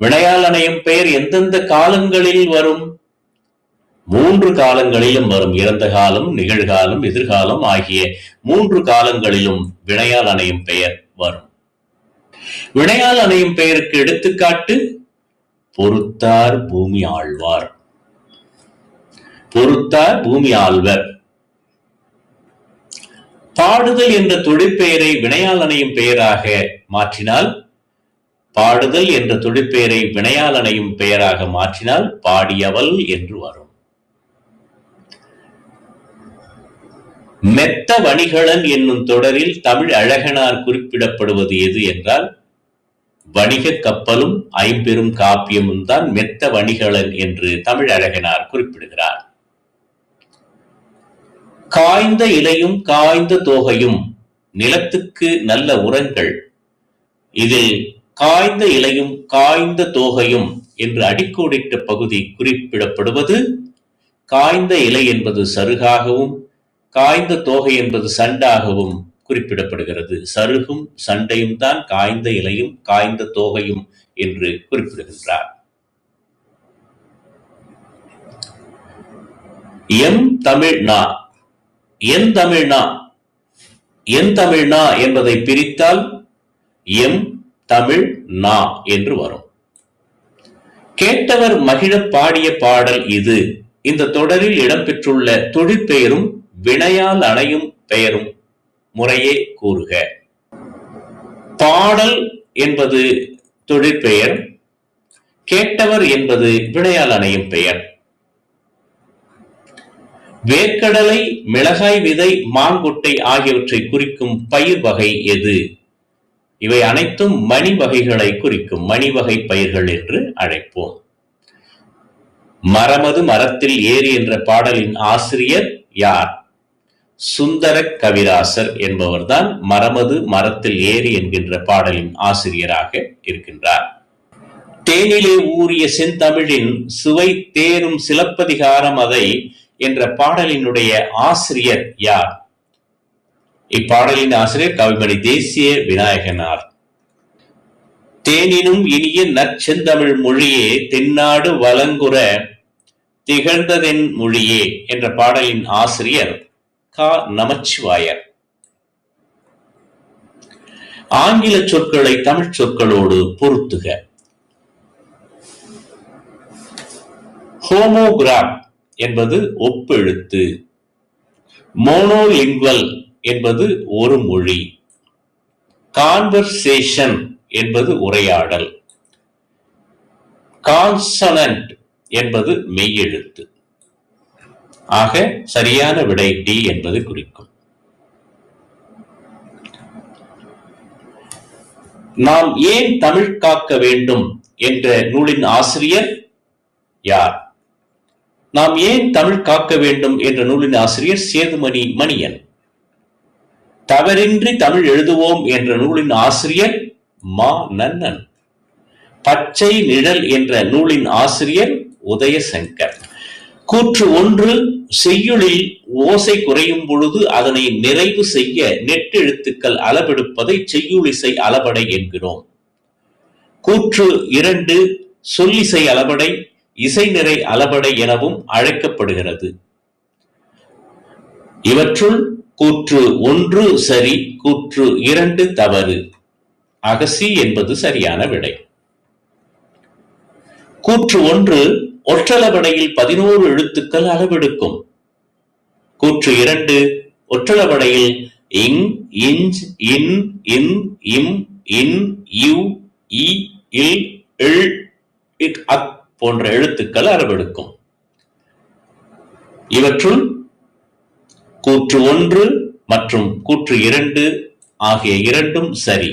வினையால் அணையும் பெயர் எந்தெந்த காலங்களில் வரும்? 3 காலங்களிலும் வரும். இறந்த காலம், நிகழ்காலம், எதிர்காலம் ஆகிய 3 காலங்களிலும் வினையால் அணையும் பெயர் வரும். வினையால் அணையும் பெயருக்கு எடுத்துக்காட்டு பொறுத்தார் பூமி ஆழ்வார். பொறுத்தார் பூமி ஆழ்வர். பாடுதல் என்ற தொழிற்பெயரை வினையால் அணையும் பெயராக மாற்றினால், பாடுதல் என்ற தொழிற்பெயரை வினையால் அணையும் பெயராக மாற்றினால் பாடியவள் என்று வரும். மெத்த வணிகளன் என்னும் தொடரில் தமிழ் அழகனார் குறிப்பிடப்படுவது எது என்றால், வணிக கப்பலும் ஐம்பெரும் காப்பியமும் தான் மெத்த வணிகளன் என்று தமிழ் அழகனார் குறிப்பிடுகிறார். காய்ந்த இலையும் காய்ந்த தோகையும் நிலத்துக்கு நல்ல உரங்கள். இதில் காய்ந்த இலையும் காய்ந்த தோகையும் என்று அடிக்கோடிட்ட பகுதி குறிப்பிடப்படுவது, காய்ந்த இலை என்பது சருகாகவும் காய்ந்த தோகை என்பது சண்டாகவும் குறிப்பிடப்படுகிறது. சருகும் சண்டையும் தான் காய்ந்த இலையும் காய்ந்த தோகையும் என்று குறிப்பிடுகின்றார். எம் தமிழ்னா, என் தமிழ்னா, என் தமிழ்னா என்பதை பிரித்தால் எம் தமிழ் நா என்று வரும். கேட்டவர் மகிழ பாடிய பாடல் இது. இந்த தொடரில் இடம்பெற்றுள்ள தொழிற்பெயரும் வினையால் அணையும் பெயரும் முறையே கூறுக. பாடல் என்பது தொழிற்பெயர், கேட்டவர் என்பது வினையால் அணையும் பெயர். வேர்க்கடலை, மிளகாய் விதை, மாங்கொட்டை ஆகியவற்றை குறிக்கும் பயிர் வகை எது? இவை அனைத்தும் மணி வகைகளை குறிக்கும். மணி வகை பயிர்கள் என்று அழைப்போம். மரமது மரத்தில் ஏறி என்ற பாடலின் ஆசிரியர் யார்? சுந்தர கவிராசர் என்பவர்தான் மரமது மரத்தில் ஏறி என்கின்ற பாடலின் ஆசிரியராக இருக்கின்றார். தேனிலே ஊறிய செந்தமிழின் சுவை தேரும் சிலப்பதிகாரம் அதை என்ற பாடலினுடைய ஆசிரியர் யார்? இப்பாடலின் ஆசிரியர் கவிமணி தேசிய விநாயகனார். தேனினும் இனிய நற்செந்தமிழ் மொழியே தென்னாடு வலங்குற திகழ்ந்ததென் மொழியே என்ற பாடலின் ஆசிரியர் க. நமச்சிவாயர். ஆங்கில சொற்களை தமிழ் சொற்களோடு பொருத்துக. ஹோமோகிராப் என்பது ஒப்பெழுத்து. மோனோலிங்குவல் என்பது ஒரு மொழி. கான்வர்சேஷன் என்பது உரையாடல். கான்சனன்ட் என்பது மெய்யெழுத்து. ஆக சரியான விடை டி என்பது குறிக்கும். நாம் ஏன் தமிழ் காக்க வேண்டும் என்ற நூலின் ஆசிரியர் யார்? நாம் ஏன் தமிழ் காக்க வேண்டும் என்ற நூலின் ஆசிரியர் சேதுமணி மணியன். தவறின்றி தமிழ் எழுதுவோம் என்ற நூலின் ஆசிரியர் மா. நன்னன். பச்சை நிழல் என்ற நூலின் ஆசிரியர் உதயசங்கர். கூற்று 1, செய்யுளில் ஓசை குறையும் பொழுது அதனை நிறைவு செய்ய நெட்டெழுத்துக்கள் அளவெடுப்பதை செய்யுளிசை அளபடை என்கிறோம். கூற்று 2, சொல்லிசை அளபடை இசை நிறை அளபடை எனவும் அழைக்கப்படுகிறது. இவற்றுள் கூற்று 1 சரி, கூற்று 2 தவறு. அகசி என்பது சரியான விடை. கூற்று 1 ஒற்றளபடையில் 11 எழுத்துக்கள் அளவெடுக்கும். கூற்று 2 ஒற்றளபடையில் இங், இஞ்ச், இன், இன், இம், இன், யு, இ, இல், இல், இக், அக் போன்ற எழுத்துக்கள் அளவெடுக்கும். இவற்றுள் கூற்று 1 மற்றும் கூற்று 2 ஆகிய இரண்டும் சரி.